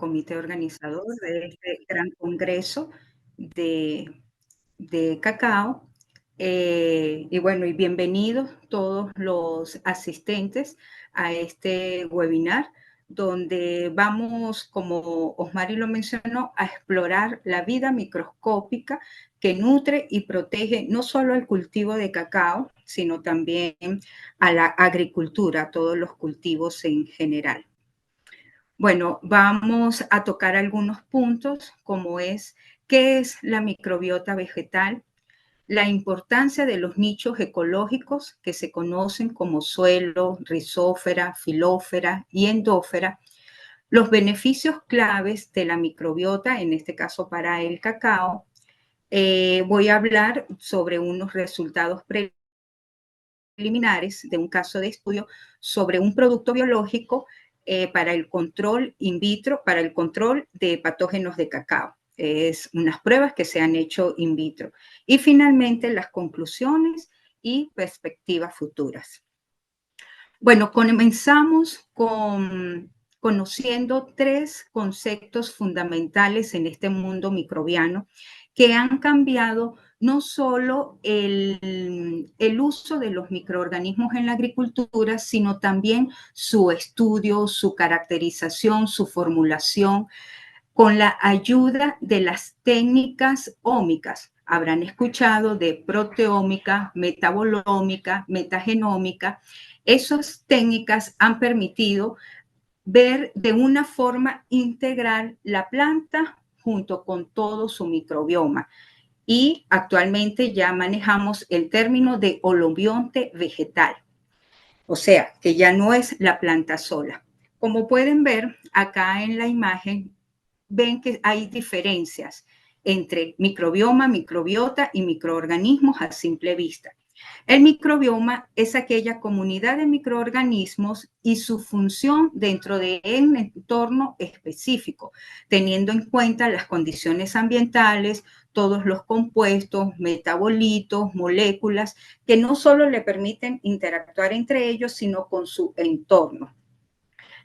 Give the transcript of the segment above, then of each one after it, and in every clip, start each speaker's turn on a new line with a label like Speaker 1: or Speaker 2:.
Speaker 1: comité organizador de este gran congreso de, de cacao. Y bueno, y bienvenidos todos los asistentes a este webinar, donde vamos, como Osmari lo mencionó, a explorar la vida microscópica que nutre y protege no solo el cultivo de cacao, sino también a la agricultura, a todos los cultivos en general. Bueno, vamos a tocar algunos puntos, como es qué es la microbiota vegetal, la importancia de los nichos ecológicos que se conocen como suelo, rizósfera, filósfera y endósfera, los beneficios claves de la microbiota, en este caso para el cacao. Voy a hablar sobre unos resultados preliminares de un caso de estudio sobre un producto biológico para el control in vitro, para el control de patógenos de cacao. Es unas pruebas que se han hecho in vitro. Y finalmente las conclusiones y perspectivas futuras. Bueno, comenzamos conociendo tres conceptos fundamentales en este mundo microbiano que han cambiado no solo el uso de los microorganismos en la agricultura, sino también su estudio, su caracterización, su formulación, con la ayuda de las técnicas ómicas. Habrán escuchado de proteómica, metabolómica, metagenómica. Esas técnicas han permitido ver de una forma integral la planta junto con todo su microbioma. Y actualmente ya manejamos el término de holobionte vegetal, o sea, que ya no es la planta sola. Como pueden ver acá en la imagen, ven que hay diferencias entre microbioma, microbiota y microorganismos a simple vista. El microbioma es aquella comunidad de microorganismos y su función dentro de un entorno específico, teniendo en cuenta las condiciones ambientales, todos los compuestos, metabolitos, moléculas, que no solo le permiten interactuar entre ellos, sino con su entorno.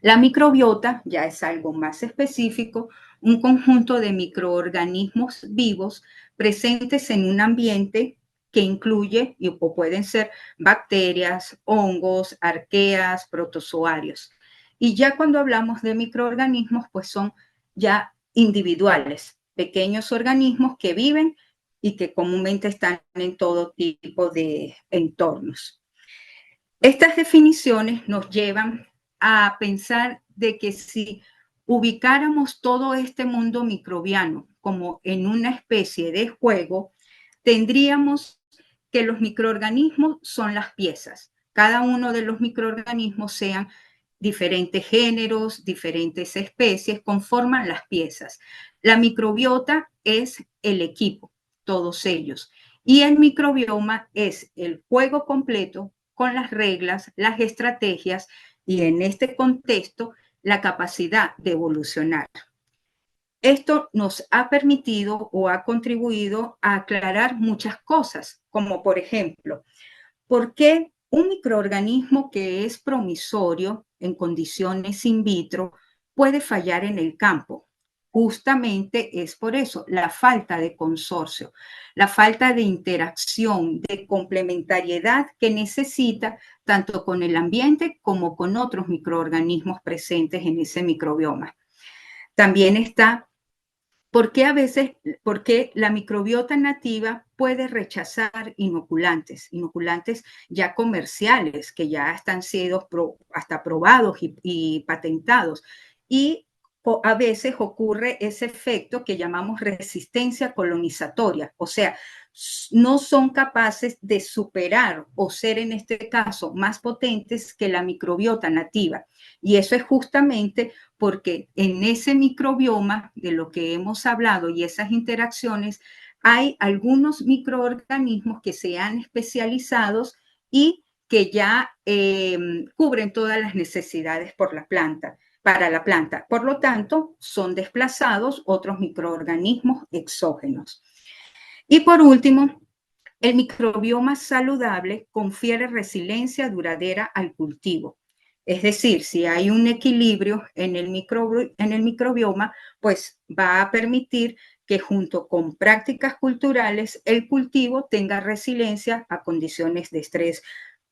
Speaker 1: La microbiota ya es algo más específico, un conjunto de microorganismos vivos presentes en un ambiente que incluye, o pueden ser bacterias, hongos, arqueas, protozoarios. Y ya cuando hablamos de microorganismos, pues son ya individuales, pequeños organismos que viven y que comúnmente están en todo tipo de entornos. Estas definiciones nos llevan a pensar de que si ubicáramos todo este mundo microbiano como en una especie de juego, tendríamos que los microorganismos son las piezas. Cada uno de los microorganismos, sean diferentes géneros, diferentes especies, conforman las piezas. La microbiota es el equipo, todos ellos. Y el microbioma es el juego completo con las reglas, las estrategias y en este contexto la capacidad de evolucionar. Esto nos ha permitido o ha contribuido a aclarar muchas cosas, como por ejemplo, ¿por qué un microorganismo que es promisorio en condiciones in vitro puede fallar en el campo? Justamente es por eso, la falta de consorcio, la falta de interacción, de complementariedad que necesita tanto con el ambiente como con otros microorganismos presentes en ese microbioma. También está ¿por qué la microbiota nativa puede rechazar inoculantes ya comerciales que ya están siendo hasta probados y patentados? Y a veces ocurre ese efecto que llamamos resistencia colonizatoria, o sea, no son capaces de superar o ser en este caso más potentes que la microbiota nativa. Y eso es justamente porque en ese microbioma de lo que hemos hablado y esas interacciones, hay algunos microorganismos que se han especializado y que ya cubren todas las necesidades para la planta. Por lo tanto, son desplazados otros microorganismos exógenos. Y por último, el microbioma saludable confiere resiliencia duradera al cultivo. Es decir, si hay un equilibrio en el microbioma, pues va a permitir que junto con prácticas culturales el cultivo tenga resiliencia a condiciones de estrés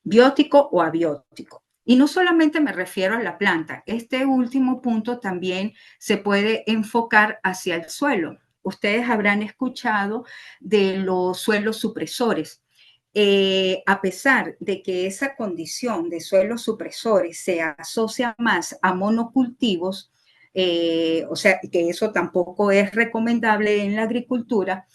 Speaker 1: biótico o abiótico. Y no solamente me refiero a la planta, este último punto también se puede enfocar hacia el suelo. Ustedes habrán escuchado de los suelos supresores. A pesar de que esa condición de suelos supresores se asocia más a monocultivos, o sea, que eso tampoco es recomendable en la agricultura,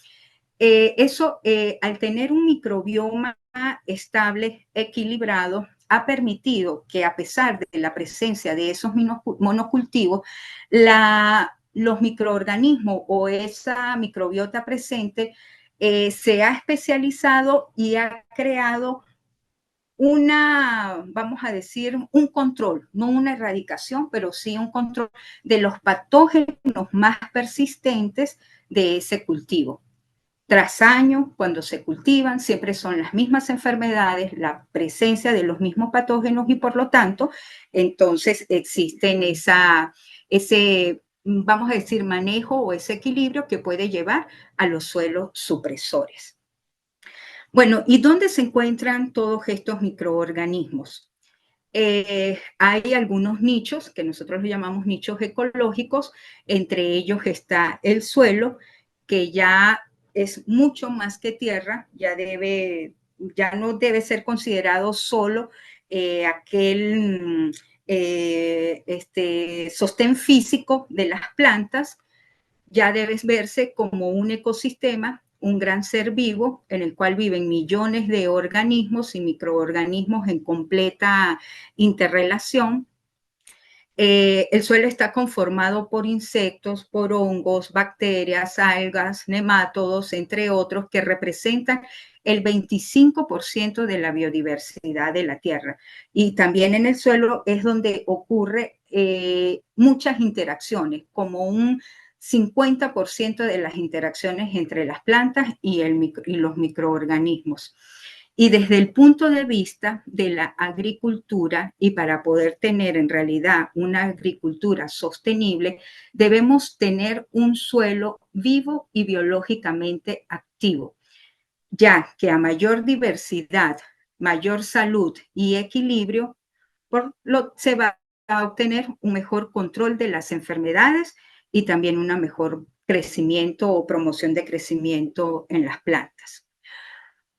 Speaker 1: al tener un microbioma estable, equilibrado, ha permitido que a pesar de la presencia de esos monocultivos, los microorganismos o esa microbiota presente se ha especializado y ha creado vamos a decir, un control, no una erradicación, pero sí un control de los patógenos más persistentes de ese cultivo. Tras año, cuando se cultivan, siempre son las mismas enfermedades, la presencia de los mismos patógenos y por lo tanto, entonces existen ese, vamos a decir, manejo o ese equilibrio que puede llevar a los suelos supresores. Bueno, ¿y dónde se encuentran todos estos microorganismos? Hay algunos nichos que nosotros los llamamos nichos ecológicos, entre ellos está el suelo, que ya es mucho más que tierra, ya no debe ser considerado solo aquel sostén físico de las plantas, ya debe verse como un ecosistema, un gran ser vivo en el cual viven millones de organismos y microorganismos en completa interrelación. El suelo está conformado por insectos, por hongos, bacterias, algas, nemátodos, entre otros, que representan el 25% de la biodiversidad de la Tierra. Y también en el suelo es donde ocurre muchas interacciones, como un 50% de las interacciones entre las plantas y los microorganismos. Y desde el punto de vista de la agricultura, y para poder tener en realidad una agricultura sostenible, debemos tener un suelo vivo y biológicamente activo, ya que a mayor diversidad, mayor salud y equilibrio, se va a obtener un mejor control de las enfermedades y también un mejor crecimiento o promoción de crecimiento en las plantas.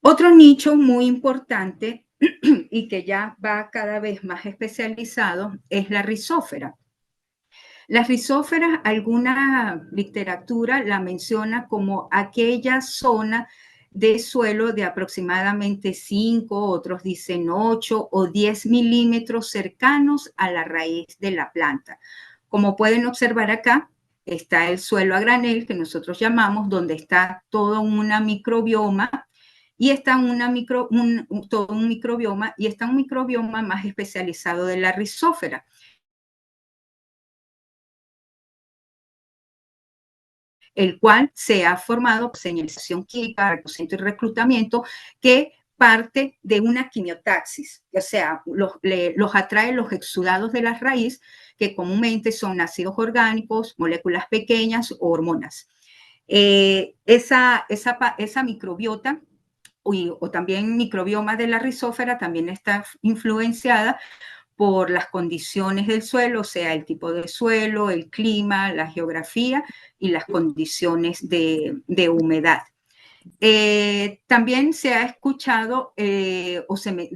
Speaker 1: Otro nicho muy importante y que ya va cada vez más especializado es la rizófera. La rizófera, alguna literatura la menciona como aquella zona de suelo de aproximadamente 5, otros dicen 8 o 10 milímetros cercanos a la raíz de la planta. Como pueden observar acá, está el suelo a granel, que nosotros llamamos, donde está todo una microbioma y está todo un microbioma y está un microbioma más especializado de la rizófera, el cual se ha formado por señalización química, reconocimiento y reclutamiento, que parte de una quimiotaxis, o sea, los atrae los exudados de la raíz, que comúnmente son ácidos orgánicos, moléculas pequeñas o hormonas. Esa microbiota o también microbioma de la rizófera también está influenciada por las condiciones del suelo, o sea, el tipo de suelo, el clima, la geografía y las condiciones de humedad. También se ha escuchado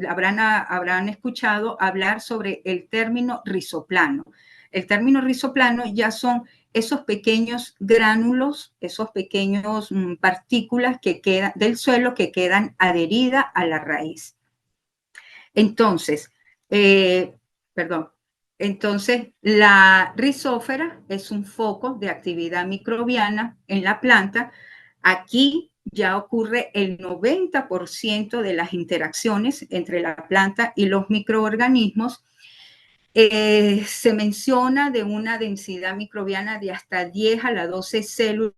Speaker 1: habrán escuchado hablar sobre el término rizoplano. El término rizoplano ya son esos pequeños gránulos, esos pequeños partículas que quedan del suelo que quedan adheridas a la raíz. Entonces, perdón, entonces la rizófera es un foco de actividad microbiana en la planta. Aquí ya ocurre el 90% de las interacciones entre la planta y los microorganismos. Se menciona de una densidad microbiana de hasta 10 a la 12 células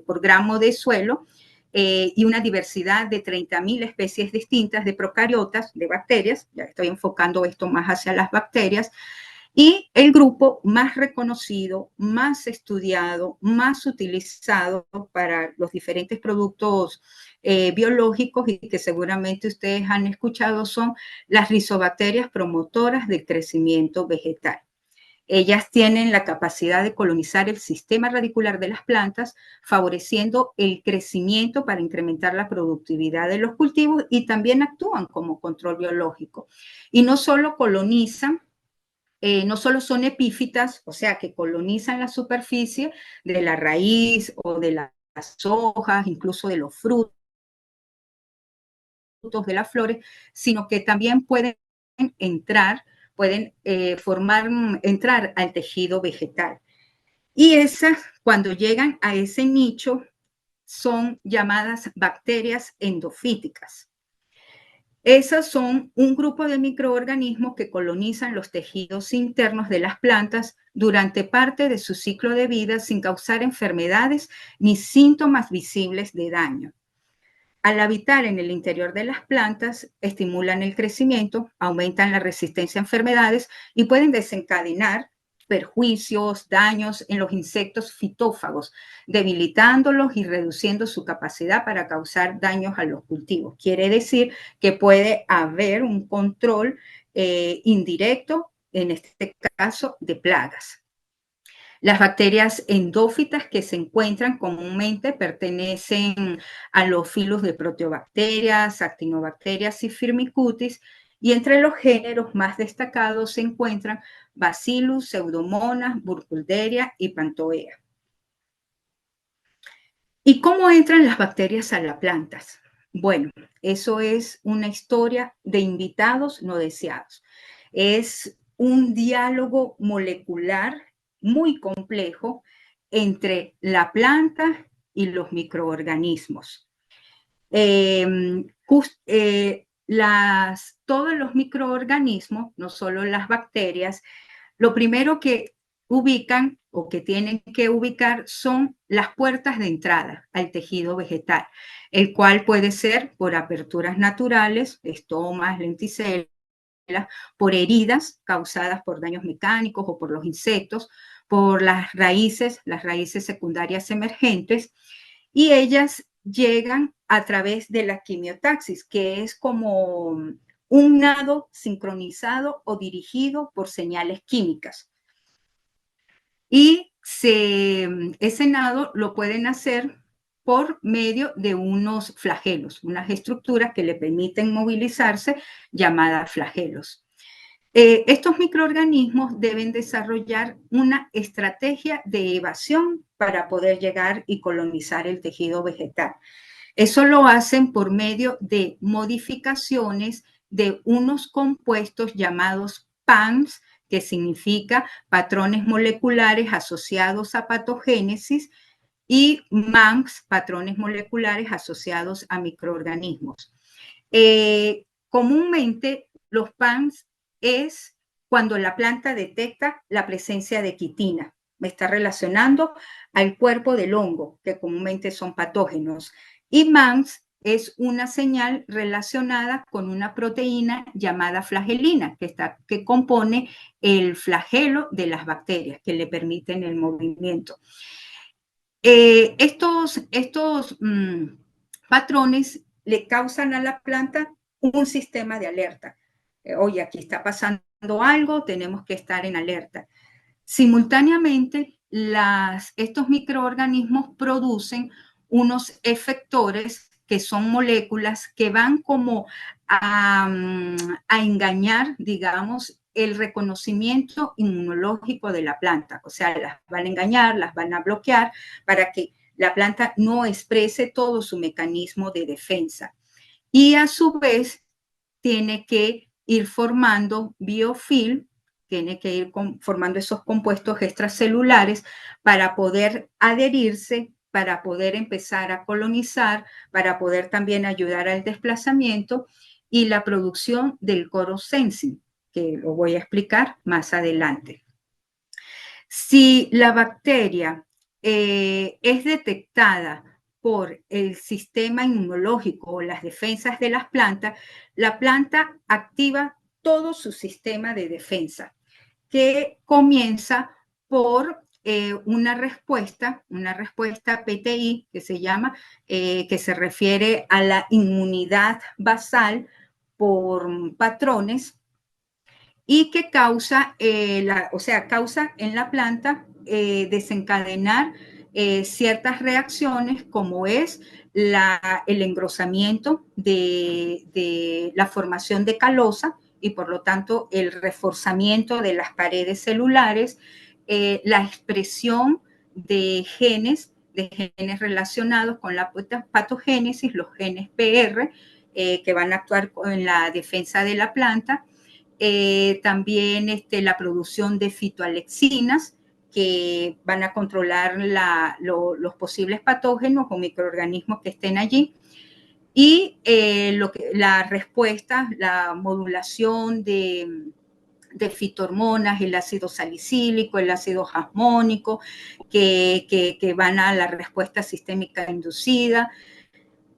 Speaker 1: por gramo de suelo, y una diversidad de 30.000 especies distintas de procariotas, de bacterias. Ya estoy enfocando esto más hacia las bacterias. Y el grupo más reconocido, más estudiado, más utilizado para los diferentes productos biológicos y que seguramente ustedes han escuchado son las rizobacterias promotoras del crecimiento vegetal. Ellas tienen la capacidad de colonizar el sistema radicular de las plantas, favoreciendo el crecimiento para incrementar la productividad de los cultivos y también actúan como control biológico. Y no solo colonizan, no solo son epífitas, o sea, que colonizan la superficie de la raíz o de las hojas, incluso de los frutos de las flores, sino que también pueden entrar, pueden entrar al tejido vegetal. Y esas, cuando llegan a ese nicho, son llamadas bacterias endofíticas. Esas son un grupo de microorganismos que colonizan los tejidos internos de las plantas durante parte de su ciclo de vida sin causar enfermedades ni síntomas visibles de daño. Al habitar en el interior de las plantas, estimulan el crecimiento, aumentan la resistencia a enfermedades y pueden desencadenar perjuicios, daños en los insectos fitófagos, debilitándolos y reduciendo su capacidad para causar daños a los cultivos. Quiere decir que puede haber un control indirecto, en este caso, de plagas. Las bacterias endófitas que se encuentran comúnmente pertenecen a los filos de proteobacterias, actinobacterias y firmicutes, y entre los géneros más destacados se encuentran Bacillus, Pseudomonas, Burkholderia y Pantoea. ¿Y cómo entran las bacterias a las plantas? Bueno, eso es una historia de invitados no deseados. Es un diálogo molecular muy complejo entre la planta y los microorganismos. Todos los microorganismos, no solo las bacterias, lo primero que ubican o que tienen que ubicar son las puertas de entrada al tejido vegetal, el cual puede ser por aperturas naturales, estomas, lenticelas, por heridas causadas por daños mecánicos o por los insectos, por las raíces secundarias emergentes, y ellas llegan a través de la quimiotaxis, que es como un nado sincronizado o dirigido por señales químicas. Y ese nado lo pueden hacer por medio de unos flagelos, unas estructuras que le permiten movilizarse, llamadas flagelos. Estos microorganismos deben desarrollar una estrategia de evasión para poder llegar y colonizar el tejido vegetal. Eso lo hacen por medio de modificaciones de unos compuestos llamados PAMs, que significa patrones moleculares asociados a patogénesis, y MAMs, patrones moleculares asociados a microorganismos. Comúnmente los PAMs es cuando la planta detecta la presencia de quitina. Me está relacionando al cuerpo del hongo, que comúnmente son patógenos. Y MAMS es una señal relacionada con una proteína llamada flagelina, que compone el flagelo de las bacterias, que le permiten el movimiento. Estos patrones le causan a la planta un sistema de alerta. Oye, aquí está pasando algo, tenemos que estar en alerta. Simultáneamente, estos microorganismos producen unos efectores que son moléculas que van como a engañar, digamos, el reconocimiento inmunológico de la planta. O sea, las van a engañar, las van a bloquear para que la planta no exprese todo su mecanismo de defensa. Y a su vez, tiene que ir formando biofilm, tiene que ir formando esos compuestos extracelulares para poder adherirse, para poder empezar a colonizar, para poder también ayudar al desplazamiento y la producción del corosensing, que lo voy a explicar más adelante. Si la bacteria es detectada por el sistema inmunológico o las defensas de las plantas, la planta activa todo su sistema de defensa, que comienza por una respuesta PTI, que se llama, que se refiere a la inmunidad basal por patrones y que causa, causa en la planta desencadenar ciertas reacciones como es el engrosamiento de la formación de calosa y por lo tanto el reforzamiento de las paredes celulares, la expresión de genes relacionados con la patogénesis, los genes PR, que van a actuar en la defensa de la planta, también la producción de fitoalexinas que van a controlar los posibles patógenos o microorganismos que estén allí, y la respuesta, la modulación de fitohormonas, el ácido salicílico, el ácido jasmónico, que van a la respuesta sistémica inducida,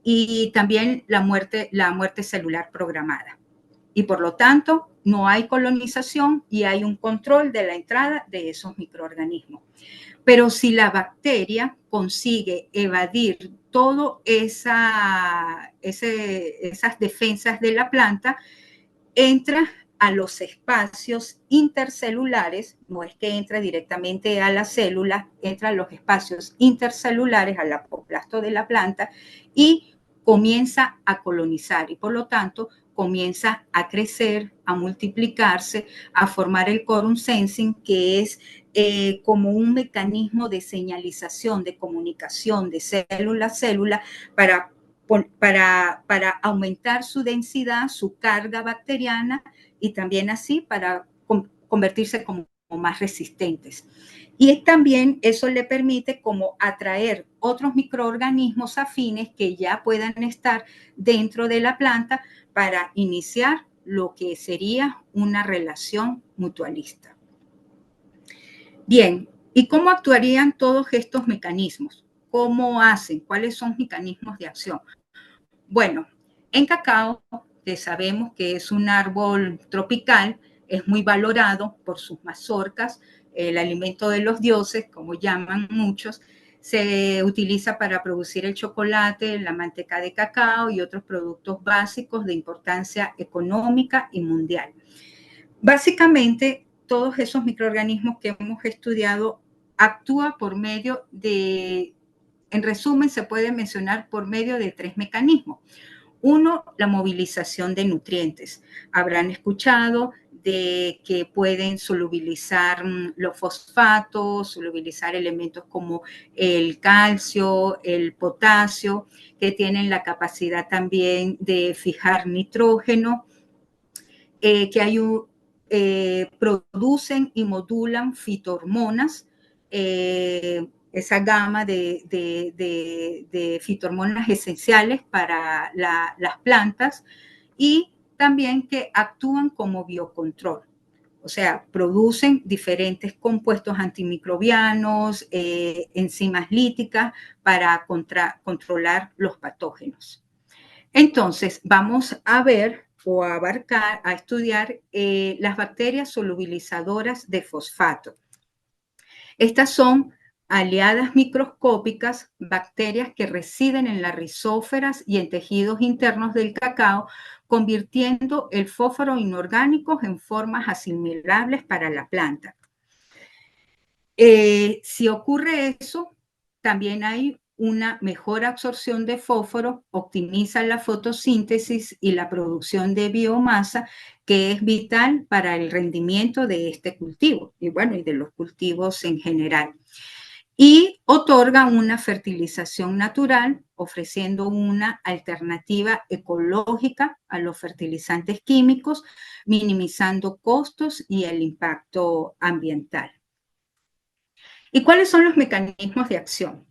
Speaker 1: y también la muerte celular programada. Y por lo tanto, no hay colonización y hay un control de la entrada de esos microorganismos. Pero si la bacteria consigue evadir todas esas defensas de la planta, entra a los espacios intercelulares, no es que entra directamente a la célula, entra a los espacios intercelulares, al apoplasto de la planta, y comienza a colonizar y por lo tanto comienza a crecer, a multiplicarse, a formar el quorum sensing, que es como un mecanismo de señalización, de comunicación de célula a célula para aumentar su densidad, su carga bacteriana y también así para convertirse como más resistentes. Y también eso le permite como atraer otros microorganismos afines que ya puedan estar dentro de la planta para iniciar lo que sería una relación mutualista. Bien, ¿y cómo actuarían todos estos mecanismos? ¿Cómo hacen? ¿Cuáles son los mecanismos de acción? Bueno, en cacao, que sabemos que es un árbol tropical, es muy valorado por sus mazorcas, el alimento de los dioses, como llaman muchos, se utiliza para producir el chocolate, la manteca de cacao y otros productos básicos de importancia económica y mundial. Básicamente, todos esos microorganismos que hemos estudiado actúan por medio de, en resumen, se puede mencionar por medio de 3 mecanismos. Uno, la movilización de nutrientes. Habrán escuchado de que pueden solubilizar los fosfatos, solubilizar elementos como el calcio, el potasio, que tienen la capacidad también de fijar nitrógeno, producen y modulan fitohormonas, esa gama de fitohormonas esenciales para las plantas, y también que actúan como biocontrol. O sea, producen diferentes compuestos antimicrobianos, enzimas líticas para controlar los patógenos. Entonces, vamos a ver o a abarcar, a estudiar las bacterias solubilizadoras de fosfato. Estas son aliadas microscópicas, bacterias que residen en las rizósferas y en tejidos internos del cacao, convirtiendo el fósforo inorgánico en formas asimilables para la planta. Si ocurre eso, también hay una mejor absorción de fósforo, optimiza la fotosíntesis y la producción de biomasa, que es vital para el rendimiento de este cultivo y bueno, y de los cultivos en general. Y otorga una fertilización natural, ofreciendo una alternativa ecológica a los fertilizantes químicos, minimizando costos y el impacto ambiental. ¿Y cuáles son los mecanismos de acción?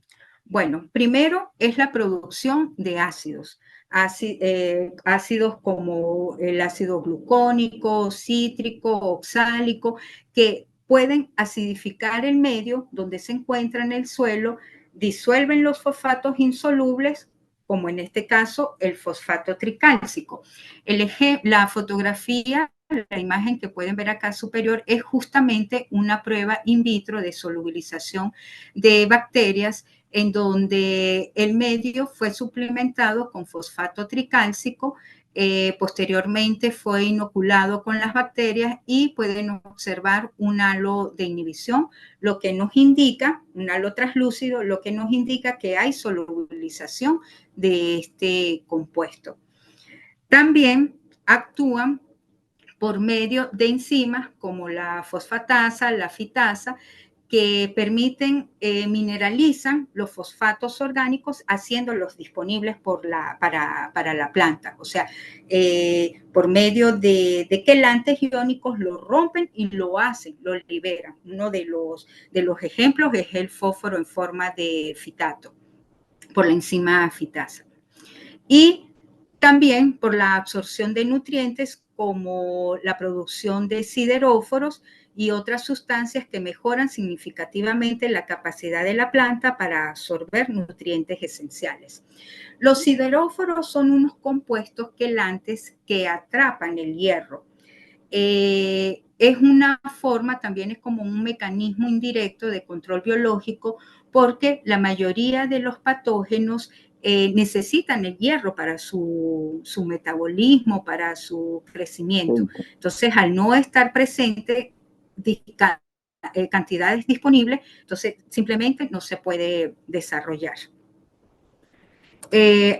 Speaker 1: Bueno, primero es la producción de ácidos. Ácidos como el ácido glucónico, cítrico, oxálico, que pueden acidificar el medio donde se encuentra en el suelo, disuelven los fosfatos insolubles, como en este caso el fosfato tricálcico. La fotografía, la imagen que pueden ver acá superior, es justamente una prueba in vitro de solubilización de bacterias en donde el medio fue suplementado con fosfato tricálcico, posteriormente fue inoculado con las bacterias y pueden observar un halo de inhibición, lo que nos indica, un halo translúcido, lo que nos indica que hay solubilización de este compuesto. También actúan por medio de enzimas como la fosfatasa, la fitasa, que mineralizan los fosfatos orgánicos haciéndolos disponibles para la planta. O sea, por medio de quelantes iónicos lo rompen y lo hacen, lo liberan. Uno de los ejemplos es el fósforo en forma de fitato, por la enzima fitasa. Y también por la absorción de nutrientes como la producción de sideróforos y otras sustancias que mejoran significativamente la capacidad de la planta para absorber nutrientes esenciales. Los sideróforos son unos compuestos quelantes que atrapan el hierro. Es una forma, también es como un mecanismo indirecto de control biológico, porque la mayoría de los patógenos necesitan el hierro para su metabolismo, para su crecimiento. Entonces, al no estar presente cantidades disponibles, entonces simplemente no se puede desarrollar.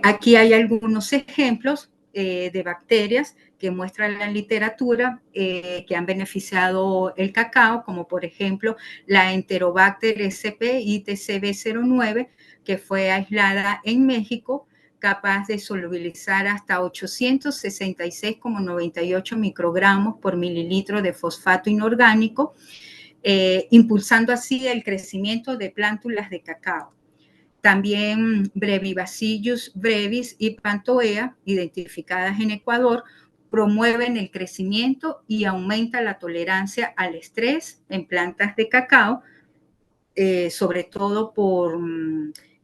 Speaker 1: Aquí hay algunos ejemplos de bacterias que muestran la literatura que han beneficiado el cacao, como por ejemplo la Enterobacter sp ITCB09, que fue aislada en México, capaz de solubilizar hasta 866,98 microgramos por mililitro de fosfato inorgánico, impulsando así el crecimiento de plántulas de cacao. También Brevibacillus brevis y Pantoea, identificadas en Ecuador, promueven el crecimiento y aumenta la tolerancia al estrés en plantas de cacao, sobre todo por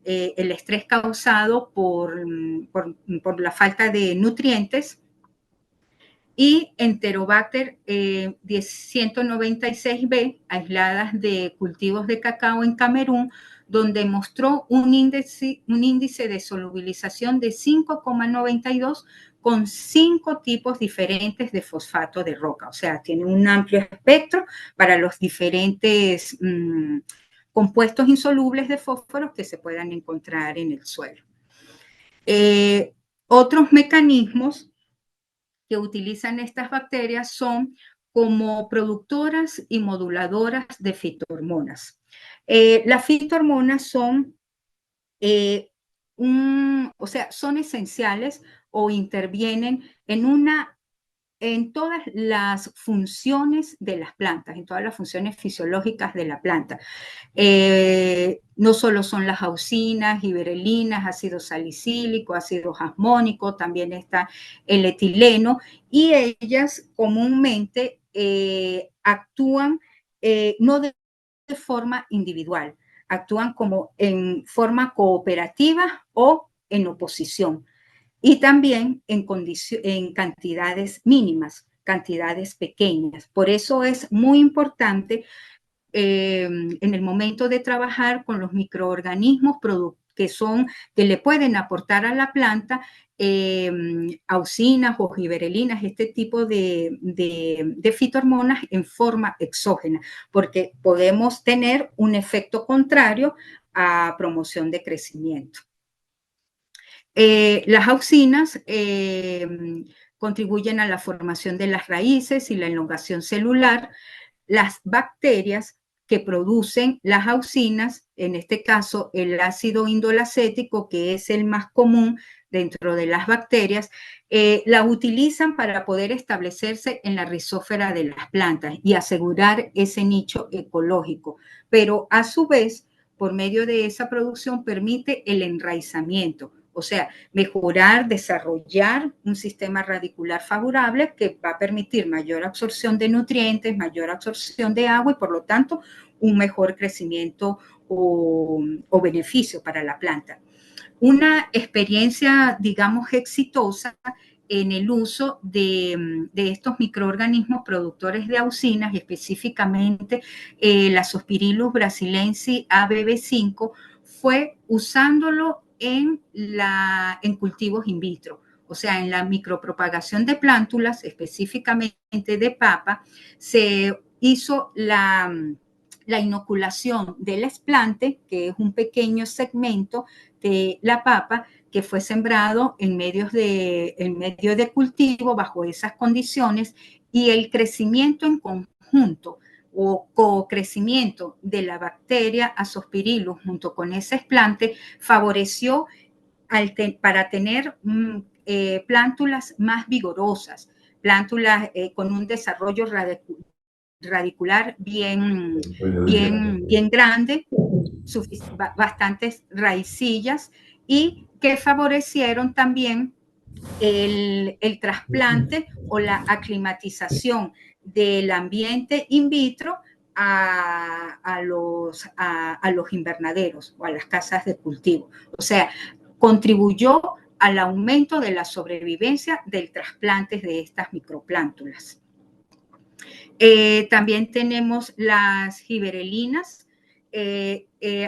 Speaker 1: el estrés causado por la falta de nutrientes. Y Enterobacter 196b, aisladas de cultivos de cacao en Camerún, donde mostró un índice de solubilización de 5,92 con 5 tipos diferentes de fosfato de roca. O sea, tiene un amplio espectro para los diferentes compuestos insolubles de fósforo que se puedan encontrar en el suelo. Otros mecanismos que utilizan estas bacterias son como productoras y moduladoras de fitohormonas. Las fitohormonas son, son esenciales o intervienen en todas las funciones de las plantas, en todas las funciones fisiológicas de la planta. No solo son las auxinas, giberelinas, ácido salicílico, ácido jasmónico, también está el etileno, y ellas comúnmente actúan no de forma individual, actúan como en forma cooperativa o en oposición. Y también en cantidades mínimas, cantidades pequeñas. Por eso es muy importante en el momento de trabajar con los microorganismos que le pueden aportar a la planta auxinas o giberelinas, este tipo de fitohormonas en forma exógena, porque podemos tener un efecto contrario a promoción de crecimiento. Las auxinas contribuyen a la formación de las raíces y la elongación celular. Las bacterias que producen las auxinas, en este caso el ácido indolacético, que es el más común dentro de las bacterias, la utilizan para poder establecerse en la rizósfera de las plantas y asegurar ese nicho ecológico. Pero a su vez, por medio de esa producción permite el enraizamiento, O sea, mejorar, desarrollar un sistema radicular favorable que va a permitir mayor absorción de nutrientes, mayor absorción de agua y por lo tanto un mejor crecimiento o beneficio para la planta. Una experiencia, digamos, exitosa en el uso de estos microorganismos productores de auxinas, específicamente la Zospirillus brasiliensis ABB5, fue usándolo en cultivos in vitro, o sea, en la micropropagación de plántulas, específicamente de papa, se hizo la inoculación del esplante, que es un pequeño segmento de la papa que fue sembrado en medio de cultivo bajo esas condiciones, y el crecimiento en conjunto o co-crecimiento de la bacteria Azospirillus junto con ese esplante favoreció para tener plántulas más vigorosas, plántulas con un desarrollo radicular bien grande, bastantes raicillas, y que favorecieron también el trasplante o la aclimatización del ambiente in vitro a los invernaderos o a las casas de cultivo. O sea, contribuyó al aumento de la sobrevivencia del trasplante de estas microplántulas. También tenemos las gibberellinas,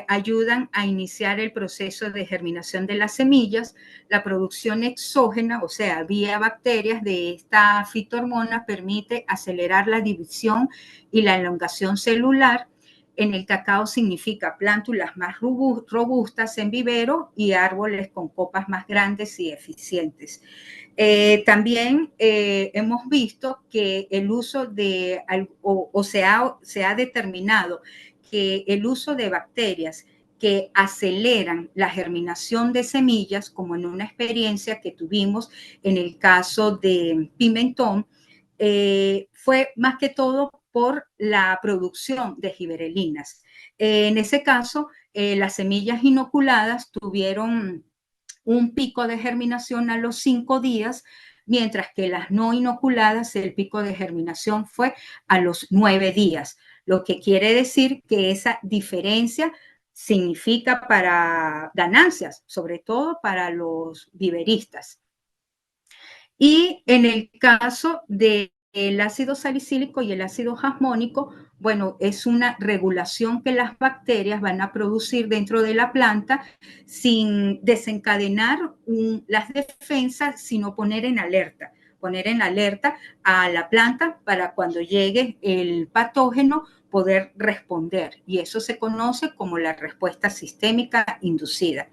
Speaker 1: ayudan a iniciar el proceso de germinación de las semillas. La producción exógena, o sea, vía bacterias de esta fitohormona, permite acelerar la división y la elongación celular. En el cacao significa plántulas más robustas en vivero y árboles con copas más grandes y eficientes. También hemos visto que el uso se ha determinado que el uso de bacterias que aceleran la germinación de semillas, como en una experiencia que tuvimos en el caso de pimentón, fue más que todo por la producción de gibberellinas. En ese caso, las semillas inoculadas tuvieron un pico de germinación a los 5 días, mientras que las no inoculadas, el pico de germinación fue a los 9 días, lo que quiere decir que esa diferencia significa para ganancias, sobre todo para los viveristas. Y en el caso del ácido salicílico y el ácido jasmónico, bueno, es una regulación que las bacterias van a producir dentro de la planta sin desencadenar las defensas, sino poner en alerta a la planta para cuando llegue el patógeno poder responder. Y eso se conoce como la respuesta sistémica inducida.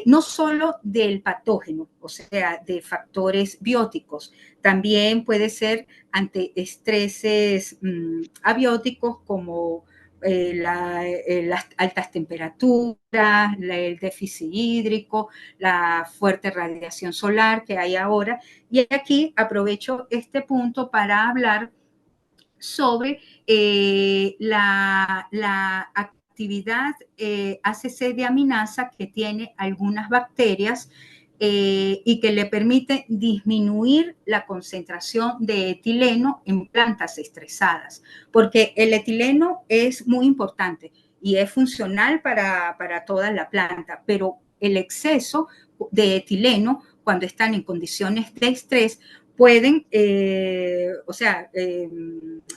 Speaker 1: No solo del patógeno, o sea, de factores bióticos, también puede ser ante estreses abióticos como las altas temperaturas, el déficit hídrico, la fuerte radiación solar que hay ahora. Y aquí aprovecho este punto para hablar sobre la actividad ACC de aminasa que tiene algunas bacterias y que le permite disminuir la concentración de etileno en plantas estresadas, porque el etileno es muy importante y es funcional para toda la planta, pero el exceso de etileno cuando están en condiciones de estrés pueden,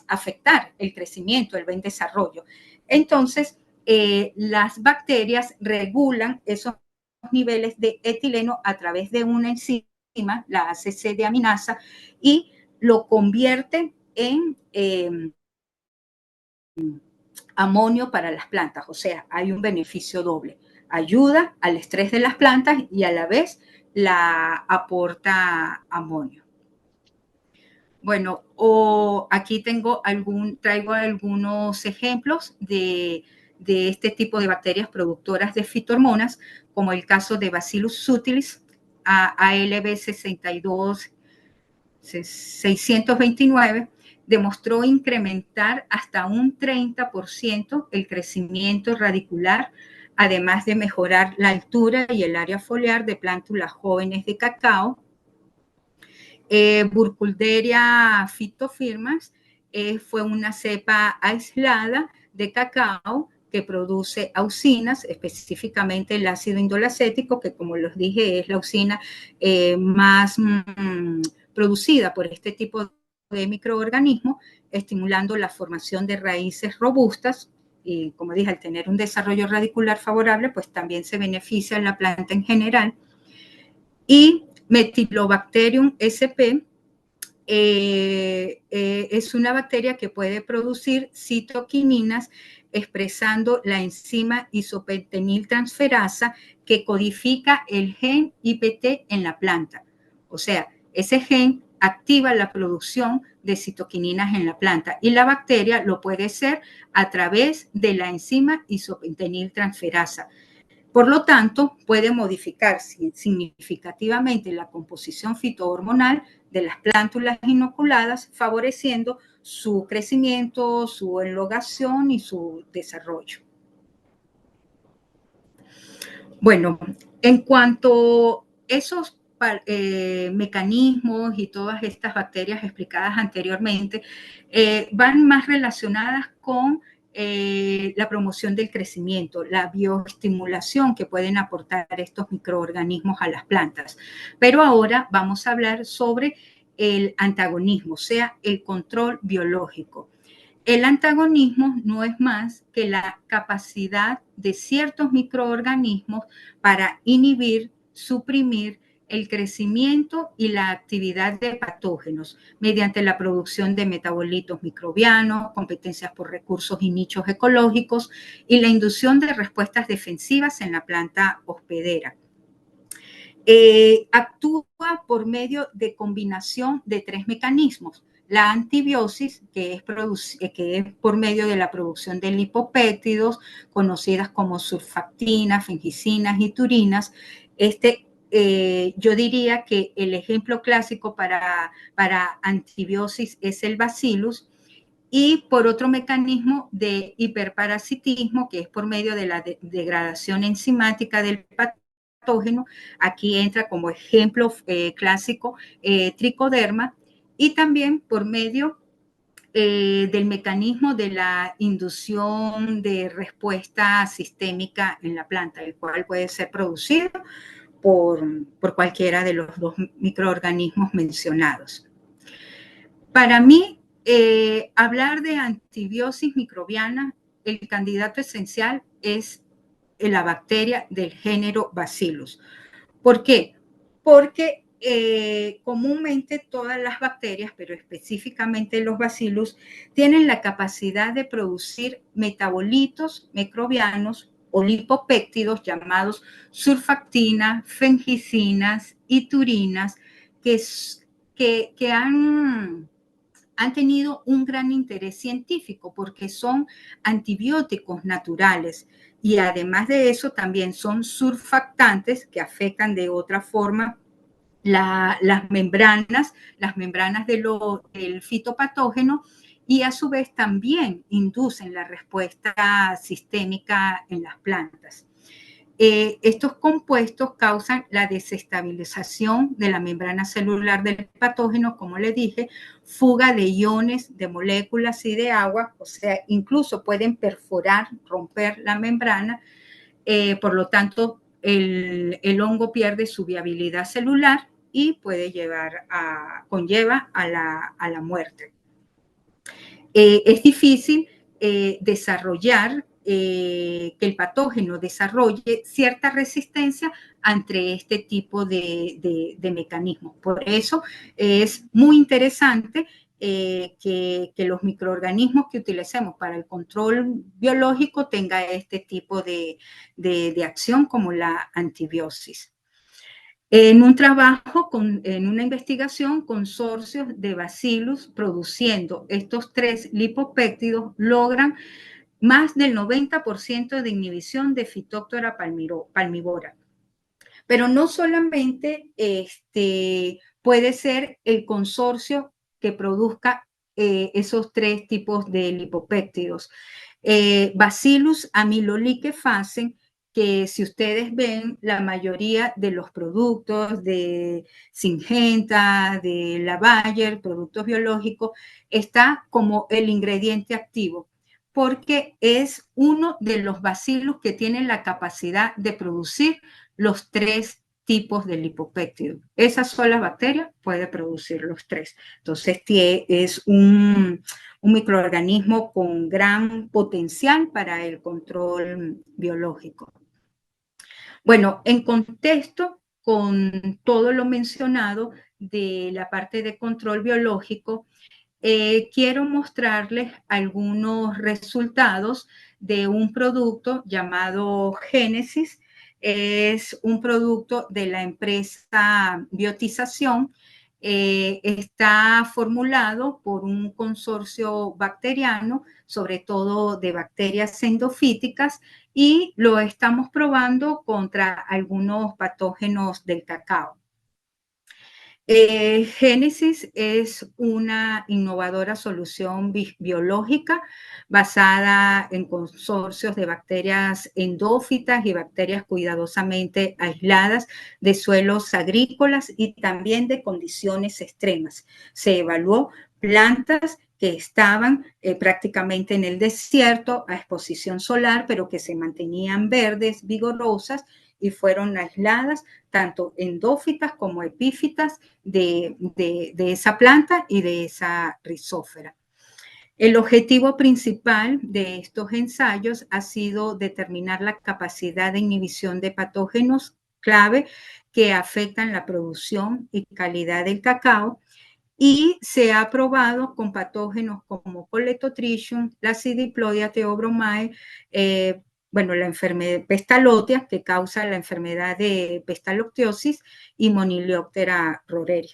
Speaker 1: afectar el crecimiento, el buen desarrollo. Entonces, las bacterias regulan esos niveles de etileno a través de una enzima, la ACC de aminasa, y lo convierte en amonio para las plantas. O sea, hay un beneficio doble. Ayuda al estrés de las plantas y a la vez la aporta amonio. Bueno, aquí traigo algunos ejemplos de este tipo de bacterias productoras de fitohormonas, como el caso de Bacillus subtilis, ALB 629, demostró incrementar hasta un 30% el crecimiento radicular además de mejorar la altura y el área foliar de plántulas jóvenes de cacao. Burkholderia phytophragans fue una cepa aislada de cacao que produce auxinas, específicamente el ácido indolacético, que como les dije es la auxina más producida por este tipo de microorganismos, estimulando la formación de raíces robustas. Y como dije, al tener un desarrollo radicular favorable, pues también se beneficia la planta en general. Y Metylobacterium sp. Es una bacteria que puede producir citoquininas expresando la enzima isopentaniltransferasa que codifica el gen IPT en la planta. O sea, ese gen activa la producción de citoquininas en la planta y la bacteria lo puede hacer a través de la enzima isopentaniltransferasa. Por lo tanto, puede modificar significativamente la composición fitohormonal de las plántulas inoculadas, favoreciendo su crecimiento, su elongación y su desarrollo. Bueno, en cuanto a esos mecanismos y todas estas bacterias explicadas anteriormente van más relacionadas con la promoción del crecimiento, la bioestimulación que pueden aportar estos microorganismos a las plantas. Pero ahora vamos a hablar sobre el antagonismo, o sea, el control biológico. El antagonismo no es más que la capacidad de ciertos microorganismos para inhibir, suprimir el crecimiento y la actividad de patógenos mediante la producción de metabolitos microbianos, competencias por recursos y nichos ecológicos y la inducción de respuestas defensivas en la planta hospedera. Actúa por medio de combinación de tres mecanismos. La antibiosis, que es por medio de la producción de lipopéptidos, conocidas como surfactinas, fengicinas y turinas. Yo diría que el ejemplo clásico para antibiosis es el Bacillus, y por otro mecanismo de hiperparasitismo, que es por medio de la degradación enzimática del patógeno. Aquí entra como ejemplo clásico tricoderma, y también por medio del mecanismo de la inducción de respuesta sistémica en la planta, el cual puede ser producido por cualquiera de los dos microorganismos mencionados. Para mí, hablar de antibiosis microbiana, el candidato esencial es la bacteria del género Bacillus. ¿Por qué? Porque comúnmente todas las bacterias, pero específicamente los Bacillus, tienen la capacidad de producir metabolitos microbianos o lipopéptidos llamados surfactinas, fengicinas y turinas que han tenido un gran interés científico porque son antibióticos naturales y además de eso también son surfactantes que afectan de otra forma las membranas del fitopatógeno, y a su vez también inducen la respuesta sistémica en las plantas. Estos compuestos causan la desestabilización de la membrana celular del patógeno, como le dije, fuga de iones, de moléculas y de agua, o sea, incluso pueden perforar, romper la membrana, por lo tanto, el hongo pierde su viabilidad celular y puede conlleva a la muerte. Es difícil desarrollar que el patógeno desarrolle cierta resistencia ante este tipo de mecanismos. Por eso es muy interesante que los microorganismos que utilicemos para el control biológico tengan este tipo de acción como la antibiosis. En un trabajo, en una investigación, consorcios de Bacillus produciendo estos tres lipopéptidos logran más del 90% de inhibición de Phytophthora palmivora. Pero no solamente puede ser el consorcio que produzca esos tres tipos de lipopéptidos. Bacillus amyloliqueface que si ustedes ven, la mayoría de los productos de Syngenta, de la Bayer, productos biológicos, está como el ingrediente activo, porque es uno de los bacilos que tienen la capacidad de producir los tres tipos de lipopéptidos. Esa sola bacteria puede producir los tres. Entonces, es un microorganismo con gran potencial para el control biológico. Bueno, en contexto con todo lo mencionado de la parte de control biológico, quiero mostrarles algunos resultados de un producto llamado Génesis. Es un producto de la empresa Biotización. Está formulado por un consorcio bacteriano, sobre todo de bacterias endofíticas, y lo estamos probando contra algunos patógenos del cacao. Génesis es una innovadora solución biológica basada en consorcios de bacterias endófitas y bacterias cuidadosamente aisladas de suelos agrícolas y también de condiciones extremas. Se evaluó plantas que estaban prácticamente en el desierto a exposición solar, pero que se mantenían verdes, vigorosas, y fueron aisladas tanto endófitas como epífitas de esa planta y de esa rizófera. El objetivo principal de estos ensayos ha sido determinar la capacidad de inhibición de patógenos clave que afectan la producción y calidad del cacao, y se ha probado con patógenos como Coletotrichum, la Acidiplodia theobromai, bueno, la enfermedad Pestalotia, que causa la enfermedad de Pestaloctiosis, y Monilioctera roreri.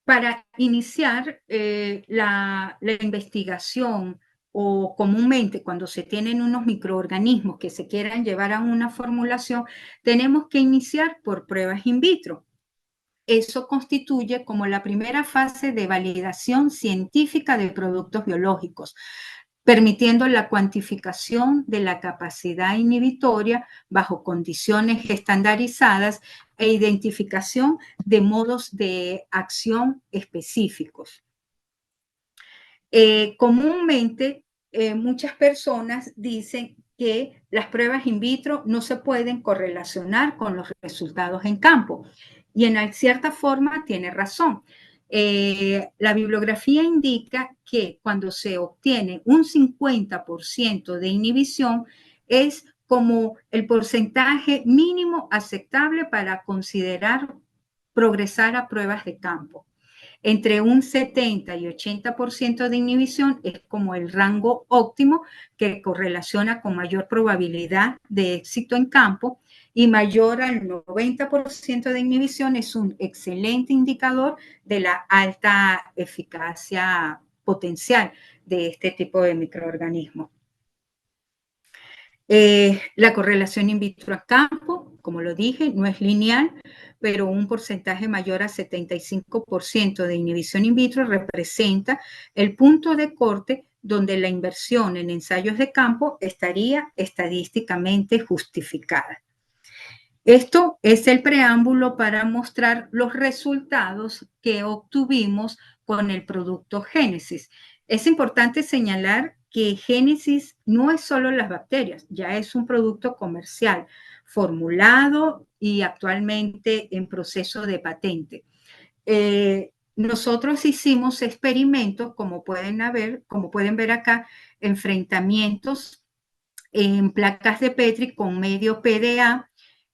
Speaker 1: Para iniciar la investigación, o comúnmente cuando se tienen unos microorganismos que se quieran llevar a una formulación, tenemos que iniciar por pruebas in vitro. Eso constituye como la primera fase de validación científica de productos biológicos, permitiendo la cuantificación de la capacidad inhibitoria bajo condiciones estandarizadas e identificación de modos de acción específicos. Comúnmente, muchas personas dicen que las pruebas in vitro no se pueden correlacionar con los resultados en campo. Y en cierta forma tiene razón. La bibliografía indica que cuando se obtiene un 50% de inhibición, es como el porcentaje mínimo aceptable para considerar progresar a pruebas de campo. Entre un 70 y 80% de inhibición es como el rango óptimo que correlaciona con mayor probabilidad de éxito en campo, y mayor al 90% de inhibición es un excelente indicador de la alta eficacia potencial de este tipo de microorganismos. La correlación in vitro a campo, como lo dije, no es lineal, pero un porcentaje mayor a 75% de inhibición in vitro representa el punto de corte donde la inversión en ensayos de campo estaría estadísticamente justificada. Esto es el preámbulo para mostrar los resultados que obtuvimos con el producto Génesis. Es importante señalar que Génesis no es solo las bacterias, ya es un producto comercial formulado y actualmente en proceso de patente. Nosotros hicimos experimentos, como pueden ver acá, enfrentamientos en placas de Petri con medio PDA.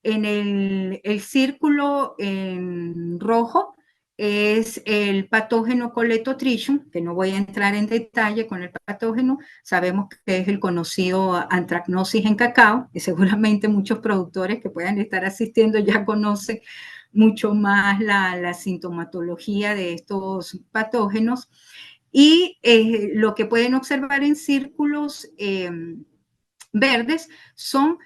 Speaker 1: En el círculo en rojo es el patógeno Coletotrichum, que no voy a entrar en detalle con el patógeno. Sabemos que es el conocido antracnosis en cacao, y seguramente muchos productores que puedan estar asistiendo ya conocen mucho más la sintomatología de estos patógenos. Y lo que pueden observar en círculos verdes son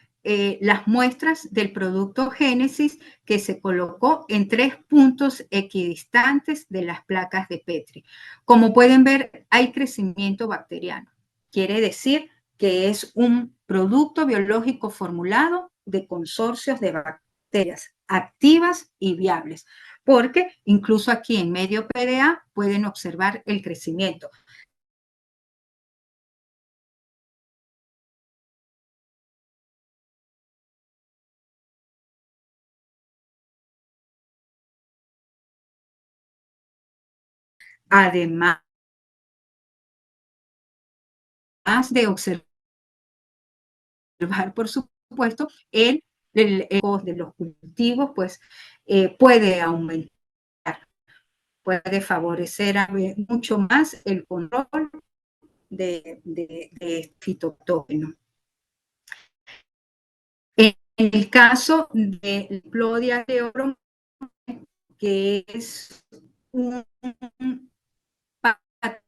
Speaker 1: las muestras del producto Génesis, que se colocó en 3 puntos equidistantes de las placas de Petri. Como pueden ver, hay crecimiento bacteriano. Quiere decir que es un producto biológico formulado de consorcios de bacterias activas y viables, porque incluso aquí en medio PDA pueden observar el crecimiento. Además de observar, por supuesto, el de los cultivos, pues puede aumentar, puede favorecer mucho más el control de fitopatógenos. En el caso de Plodia de oro, que es un